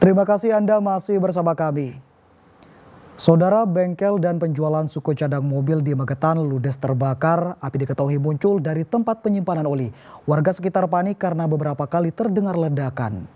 Terima kasih Anda masih bersama kami. Saudara, bengkel dan penjualan suku cadang mobil di Magetan ludes terbakar. Api diketahui muncul dari tempat penyimpanan oli. Warga sekitar panik karena beberapa kali terdengar ledakan.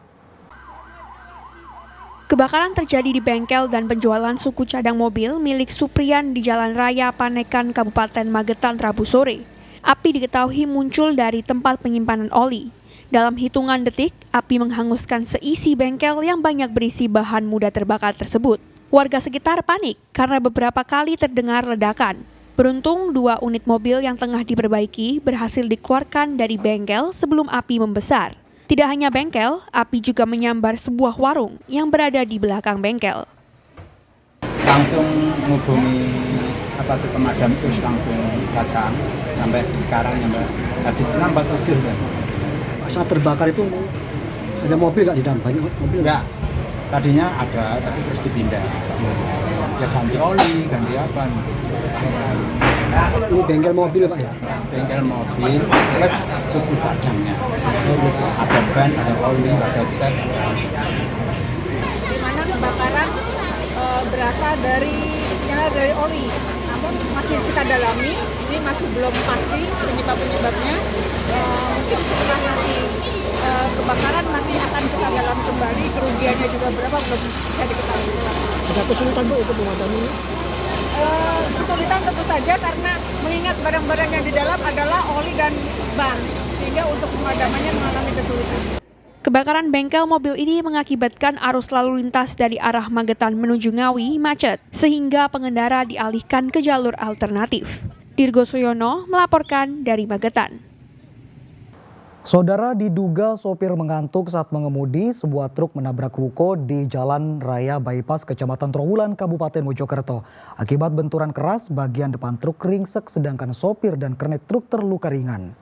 Kebakaran terjadi di bengkel dan penjualan suku cadang mobil milik Supriyan di Jalan Raya Panekan, Kabupaten Magetan, Rabu sore. Api diketahui muncul dari tempat penyimpanan oli. Dalam hitungan detik, api menghanguskan seisi bengkel yang banyak berisi bahan mudah terbakar tersebut. Warga sekitar panik karena beberapa kali terdengar ledakan. Beruntung 2 unit mobil yang tengah diperbaiki berhasil dikeluarkan dari bengkel sebelum api membesar. Tidak hanya bengkel, api juga menyambar sebuah warung yang berada di belakang bengkel. Langsung menghubungi pemadam, terus langsung datang sampai sekarang ya Mbak. Habis 6-7 kan. Saat terbakar itu ada mobil nggak di dalam? Banyak mobil? Enggak, tadinya ada tapi terus dipindah. Ya ganti oli, ganti apa. Ini bengkel mobil Pak ya? Bengkel mobil plus suku cadangnya. Ada ban, ada oli, ada cat. Di mana kebakaran berasal dari oli. Namun masih kita dalami, ini masih belum pasti penyebabnya. Mungkin setelah nanti kebakaran nanti akan kita dalam kembali, kerugiannya juga berapa belum bisa diketahui. Ada kesulitan Bu untuk memadami ini? Kesulitan tentu saja karena mengingat barang-barang yang di dalam adalah oli dan ban, sehingga untuk pemadamannya mengalami kesulitan. Kebakaran bengkel mobil ini mengakibatkan arus lalu lintas dari arah Magetan menuju Ngawi macet, sehingga pengendara dialihkan ke jalur alternatif. Dirgo Suyono melaporkan dari Magetan. Saudara, diduga sopir mengantuk saat mengemudi sebuah truk menabrak ruko di Jalan Raya Bypass Kecamatan Trawulan, Kabupaten Mojokerto. Akibat benturan keras, bagian depan truk ringsek sedangkan sopir dan kernet truk terluka ringan.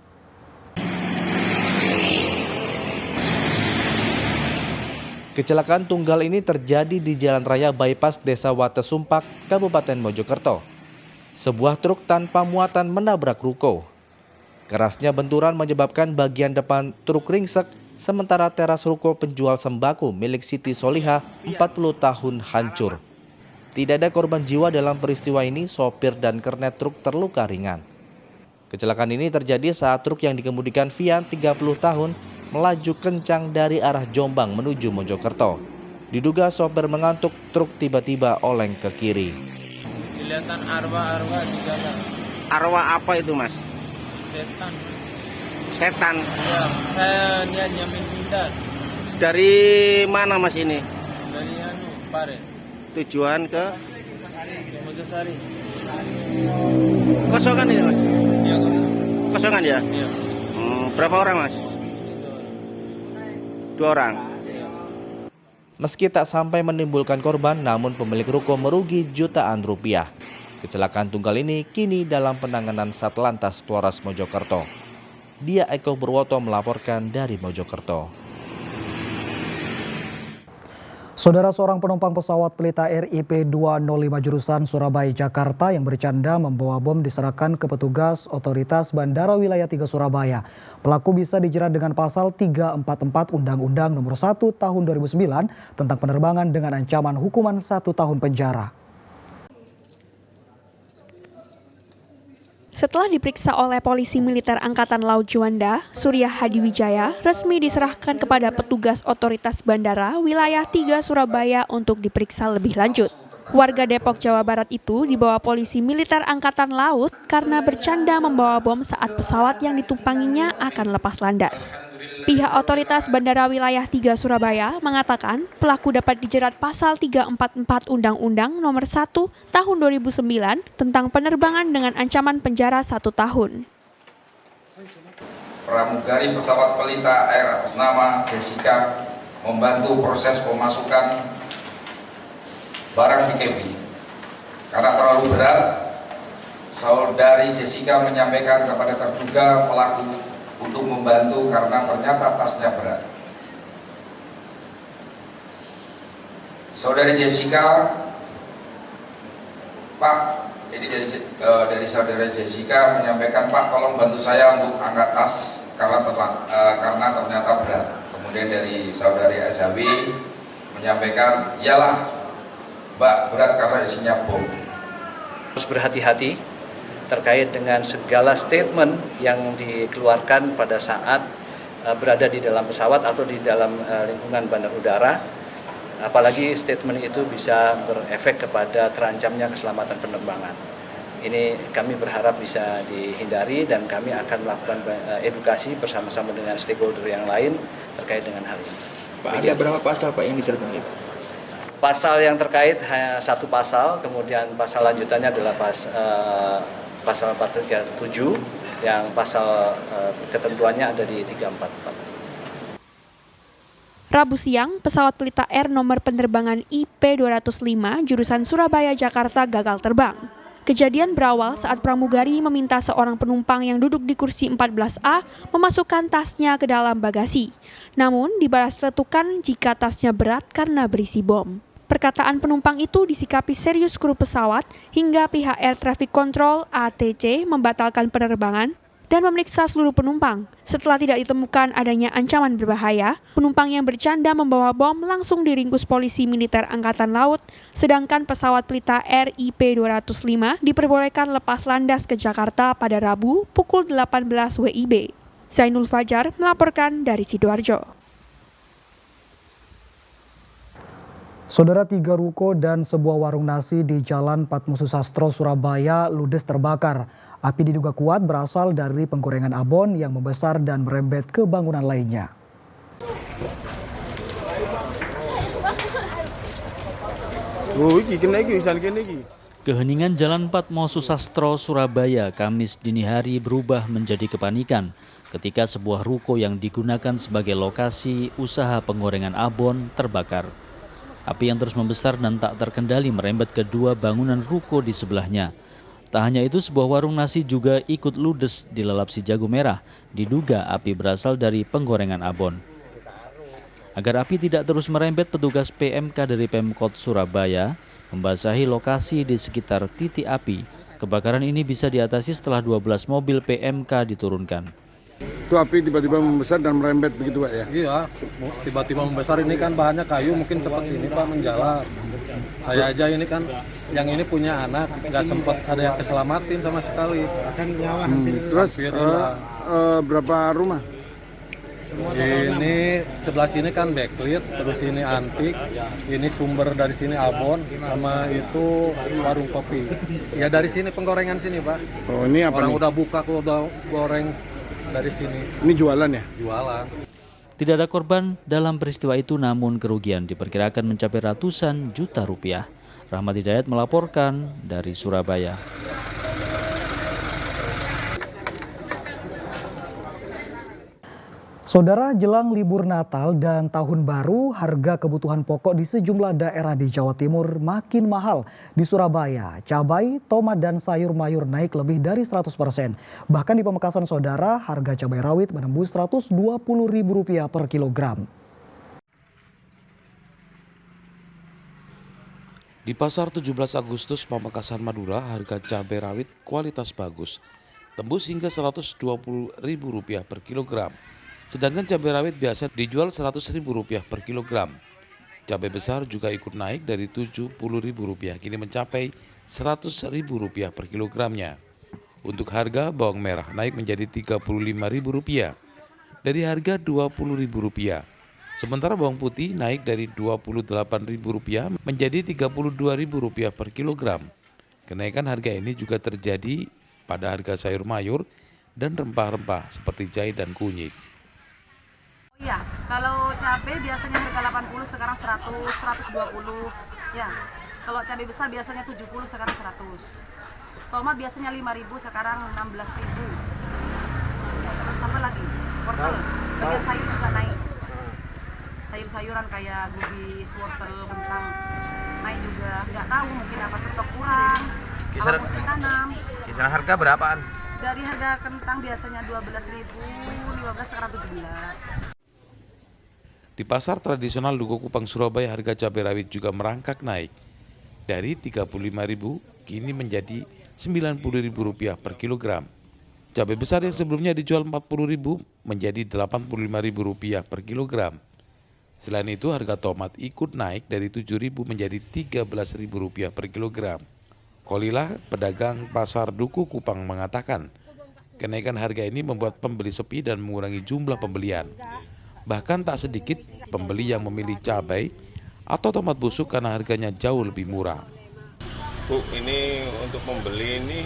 Kecelakaan tunggal ini terjadi di Jalan Raya Bypass Desa Watesumpak, Kabupaten Mojokerto. Sebuah truk tanpa muatan menabrak ruko. Kerasnya benturan menyebabkan bagian depan truk ringsek, sementara teras ruko penjual sembako milik Siti Soliha 40 tahun hancur. Tidak ada korban jiwa dalam peristiwa ini, sopir dan kernet truk terluka ringan. Kecelakaan ini terjadi saat truk yang dikemudikan Vian 30 tahun melaju kencang dari arah Jombang menuju Mojokerto. Diduga sopir mengantuk, truk tiba-tiba oleng ke kiri. Kelihatan arwah di jalan. Arwah apa itu Mas? Setan. Setan? Ya, saya lihat nyamin pindah. Dari mana Mas ini? Dari Pare. Tujuan ke? Mojosari. Kosongan ini Mas? Iya, kosong. Kosongan ya? Iya. Berapa orang Mas? 2 orang. Meski tak sampai menimbulkan korban, namun pemilik ruko merugi jutaan rupiah. Kecelakaan tunggal ini kini dalam penanganan Satlantas Polres Mojokerto. Dia Eko Purwoto melaporkan dari Mojokerto. Saudara, seorang penumpang pesawat Pelita RIP 205 jurusan Surabaya Jakarta yang bercanda membawa bom diserahkan ke petugas otoritas Bandara Wilayah 3 Surabaya. Pelaku bisa dijerat dengan pasal 344 Undang-Undang Nomor 1 Tahun 2009 tentang penerbangan dengan ancaman hukuman 1 tahun penjara. Setelah diperiksa oleh Polisi Militer Angkatan Laut Juanda, Surya Hadiwijaya resmi diserahkan kepada petugas otoritas Bandara Wilayah 3 Surabaya untuk diperiksa lebih lanjut. Warga Depok, Jawa Barat itu dibawa Polisi Militer Angkatan Laut karena bercanda membawa bom saat pesawat yang ditumpanginya akan lepas landas. Pihak otoritas Bandara Wilayah 3 Surabaya mengatakan pelaku dapat dijerat pasal 344 Undang-Undang Nomor 1 Tahun 2009 tentang penerbangan dengan ancaman penjara 1 tahun. Pramugari pesawat Pelita Air atas nama Jessica membantu proses pemasukan barang di cabin. Karena terlalu berat, saudari Jessica menyampaikan kepada terduga pelaku untuk membantu karena ternyata tasnya berat. Saudari Jessica, Pak, ini dari saudari Jessica menyampaikan, Pak, tolong bantu saya untuk angkat tas karena ternyata berat. Kemudian dari saudari SHW menyampaikan, iyalah Mbak berat karena isinya bom. Harus berhati-hati terkait dengan segala statement yang dikeluarkan pada saat berada di dalam pesawat atau di dalam lingkungan bandar udara. Apalagi statement itu bisa berefek kepada terancamnya keselamatan penerbangan. Ini kami berharap bisa dihindari dan kami akan melakukan edukasi bersama-sama dengan stakeholder yang lain terkait dengan hal ini. Pak, ada berapa pasal Pak yang diterjemahkan? Pasal yang terkait hanya satu pasal, kemudian pasal lanjutannya adalah pasal 437 yang pasal ketentuannya ada di 344. Rabu siang, pesawat Pelita Air nomor penerbangan IP205 jurusan Surabaya-Jakarta gagal terbang. Kejadian berawal saat pramugari meminta seorang penumpang yang duduk di kursi 14A memasukkan tasnya ke dalam bagasi. Namun, dibalas letukan jika tasnya berat karena berisi bom. Perkataan penumpang itu disikapi serius kru pesawat hingga pihak Air Traffic Control (ATC) membatalkan penerbangan dan memeriksa seluruh penumpang. Setelah tidak ditemukan adanya ancaman berbahaya, penumpang yang bercanda membawa bom langsung diringkus polisi militer Angkatan Laut, sedangkan pesawat Pelita Air IP205 diperbolehkan lepas landas ke Jakarta pada Rabu pukul 18 WIB. Zainul Fajar melaporkan dari Sidoarjo. Saudara, 3 ruko dan sebuah warung nasi di Jalan Patmosusastro, Surabaya ludes terbakar. Api diduga kuat berasal dari penggorengan abon yang membesar dan merembet ke bangunan lainnya. Keheningan Jalan Patmosusastro, Surabaya, Kamis dini hari berubah menjadi kepanikan ketika sebuah ruko yang digunakan sebagai lokasi usaha penggorengan abon terbakar. Api yang terus membesar dan tak terkendali merembet ke 2 bangunan ruko di sebelahnya. Tak hanya itu, sebuah warung nasi juga ikut ludes dilalap si jago merah. Diduga api berasal dari penggorengan abon. Agar api tidak terus merembet, petugas PMK dari Pemkot Surabaya membasahi lokasi di sekitar titik api. Kebakaran ini bisa diatasi setelah 12 mobil PMK diturunkan. Itu api tiba-tiba membesar dan merembet begitu Pak ya? Iya, tiba-tiba membesar, ini kan bahannya kayu, mungkin cepat ini Pak menjalar. Saya aja ini kan, yang ini punya anak, nggak sempat ada yang keselamatin sama sekali. Terus berapa rumah? Ini sebelah sini kan backlit, terus ini antik, ini sumber dari sini abon, sama itu warung kopi. Ya dari sini penggorengan sini Pak. Oh, ini apa orang nih? udah buka, udah goreng dari sini. Ini jualan ya? Jualan. Tidak ada korban dalam peristiwa itu, namun kerugian diperkirakan mencapai ratusan juta rupiah. Rahmat Hidayat melaporkan dari Surabaya. Saudara, jelang libur Natal dan Tahun Baru, harga kebutuhan pokok di sejumlah daerah di Jawa Timur makin mahal. Di Surabaya, cabai, tomat, dan sayur mayur naik lebih dari 100%. Bahkan di Pamekasan, saudara, harga cabai rawit menembus Rp120.000 per kilogram. Di Pasar 17 Agustus Pamekasan, Madura, harga cabai rawit kualitas bagus tembus hingga Rp120.000 per kilogram. Sedangkan cabai rawit biasa dijual Rp100.000 per kilogram. Cabai besar juga ikut naik dari Rp70.000 kini mencapai Rp100.000 per kilogramnya. Untuk harga bawang merah naik menjadi Rp35.000 dari harga Rp20.000. Sementara bawang putih naik dari Rp28.000 menjadi Rp32.000 per kilogram. Kenaikan harga ini juga terjadi pada harga sayur mayur dan rempah-rempah seperti jahe dan kunyit. Iya, kalau cabai biasanya harga 80, sekarang 100, 120. Ya, kalau cabai besar biasanya 70, sekarang 100. Tomat biasanya 5.000, sekarang 16.000. Terus apa lagi? Wortel. Bagian sayur juga naik. Sayur-sayuran kayak gubis, wortel, kentang naik juga. Nggak tahu, mungkin apa stok kurang. Kalau musim tanam. Kisaran harga berapaan? Dari harga kentang biasanya 12.000, 15 sekarang 17. Di pasar tradisional Dugo Kupang, Surabaya, harga cabai rawit juga merangkak naik. Dari Rp35.000 kini menjadi Rp90.000 per kilogram. Cabai besar yang sebelumnya dijual Rp40.000 menjadi Rp85.000 per kilogram. Selain itu, harga tomat ikut naik dari Rp7.000 menjadi Rp13.000 per kilogram. Kolilah, pedagang pasar Duku Kupang mengatakan, kenaikan harga ini membuat pembeli sepi dan mengurangi jumlah pembelian. Bahkan tak sedikit pembeli yang memilih cabai atau tomat busuk karena harganya jauh lebih murah. Bu, ini untuk pembeli ini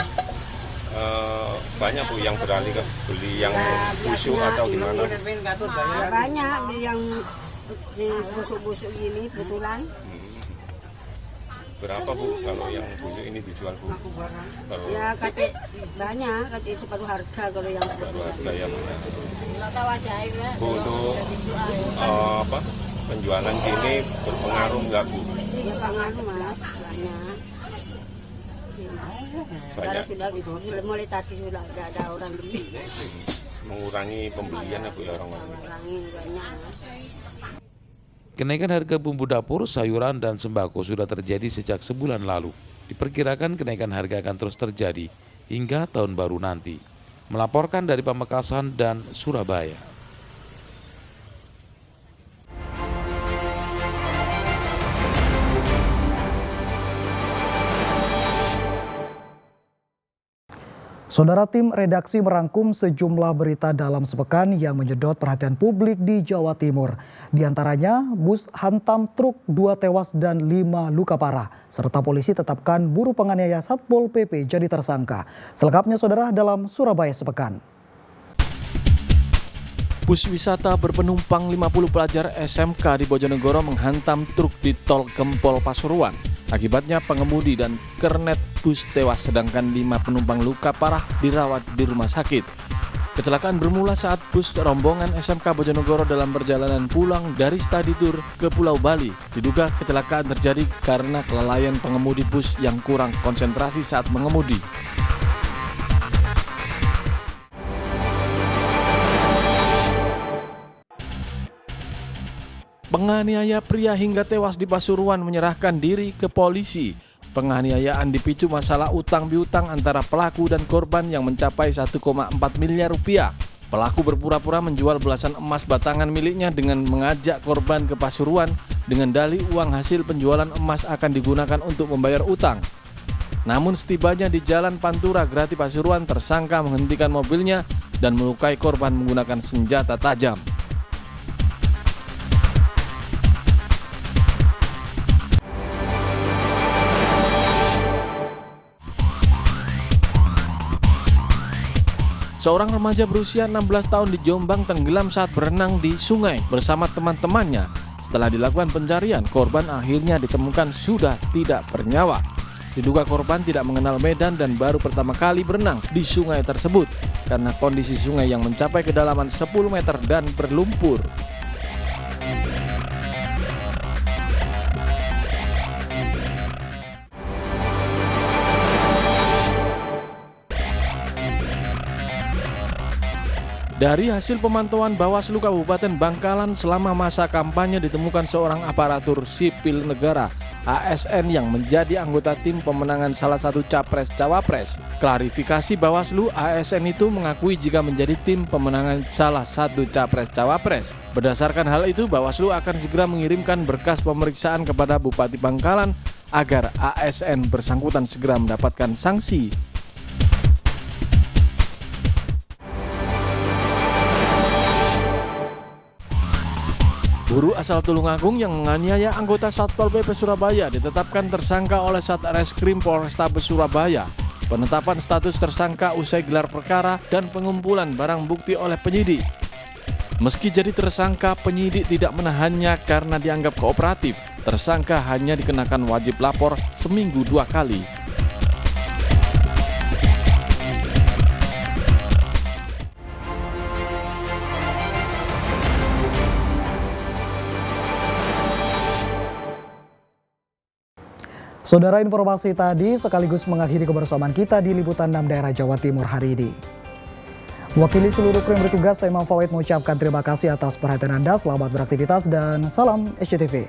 banyak Bu yang beralih ke beli yang busuk atau gimana? Banyak yang busuk-busuk gini betulan. Berapa Bu kalau yang busuk ini dijual Bu? Ya kata banyak, kata separuh harga kalau yang separuh harga yang Bu untuk penjualan gini berpengaruh nggak Bu? Ya pengaruh Mas, banyak. Sudah gitu, mulai tadi sudah ada orang beli. Mengurangi pembelian ya Bu ya orang-orang? Mengurangi banyak. Kenaikan harga bumbu dapur, sayuran, dan sembako sudah terjadi sejak sebulan lalu. Diperkirakan kenaikan harga akan terus terjadi hingga tahun baru nanti. Melaporkan dari Pamekasan dan Surabaya. Saudara, tim redaksi merangkum sejumlah berita dalam sepekan yang menyedot perhatian publik di Jawa Timur. Di antaranya, bus hantam truk, 2 tewas dan 5 luka parah. Serta polisi tetapkan buruh penganiaya Satpol PP jadi tersangka. Selengkapnya saudara dalam Surabaya Sepekan. Bus wisata berpenumpang 50 pelajar SMK di Bojonegoro menghantam truk di Tol Gempol Pasuruan. Akibatnya pengemudi dan kernet bus tewas sedangkan 5 penumpang luka parah dirawat di rumah sakit. Kecelakaan bermula saat bus rombongan SMK Bojonegoro dalam perjalanan pulang dari studi tur ke Pulau Bali. Diduga kecelakaan terjadi karena kelalaian pengemudi bus yang kurang konsentrasi saat mengemudi. Penganiaya pria hingga tewas di Pasuruan menyerahkan diri ke polisi. Penganiayaan dipicu masalah utang piutang antara pelaku dan korban yang mencapai 1,4 miliar rupiah. Pelaku berpura-pura menjual belasan emas batangan miliknya dengan mengajak korban ke Pasuruan dengan dalih uang hasil penjualan emas akan digunakan untuk membayar utang. Namun setibanya di Jalan Pantura Grati Pasuruan, tersangka menghentikan mobilnya dan melukai korban menggunakan senjata tajam. Seorang remaja berusia 16 tahun di Jombang tenggelam saat berenang di sungai bersama teman-temannya. Setelah dilakukan pencarian, korban akhirnya ditemukan sudah tidak bernyawa. Diduga korban tidak mengenal medan dan baru pertama kali berenang di sungai tersebut karena kondisi sungai yang mencapai kedalaman 10 meter dan berlumpur. Dari hasil pemantauan Bawaslu Kabupaten Bangkalan selama masa kampanye ditemukan seorang aparatur sipil negara ASN yang menjadi anggota tim pemenangan salah satu capres-cawapres. Klarifikasi Bawaslu, ASN itu mengakui jika menjadi tim pemenangan salah satu capres-cawapres. Berdasarkan hal itu, Bawaslu akan segera mengirimkan berkas pemeriksaan kepada Bupati Bangkalan agar ASN bersangkutan segera mendapatkan sanksi. Guru asal Tulungagung yang menganiaya anggota Satpol PP Surabaya ditetapkan tersangka oleh Satreskrim Polrestabes Surabaya. Penetapan status tersangka usai gelar perkara dan pengumpulan barang bukti oleh penyidik. Meski jadi tersangka, penyidik tidak menahannya karena dianggap kooperatif. Tersangka hanya dikenakan wajib lapor seminggu 2 kali. Saudara, informasi tadi sekaligus mengakhiri kebersamaan kita di Liputan 6 Daerah Jawa Timur hari ini. Mewakili seluruh kru yang bertugas, saya Imam Fawait mengucapkan terima kasih atas perhatian Anda, selamat beraktivitas dan salam SCTV.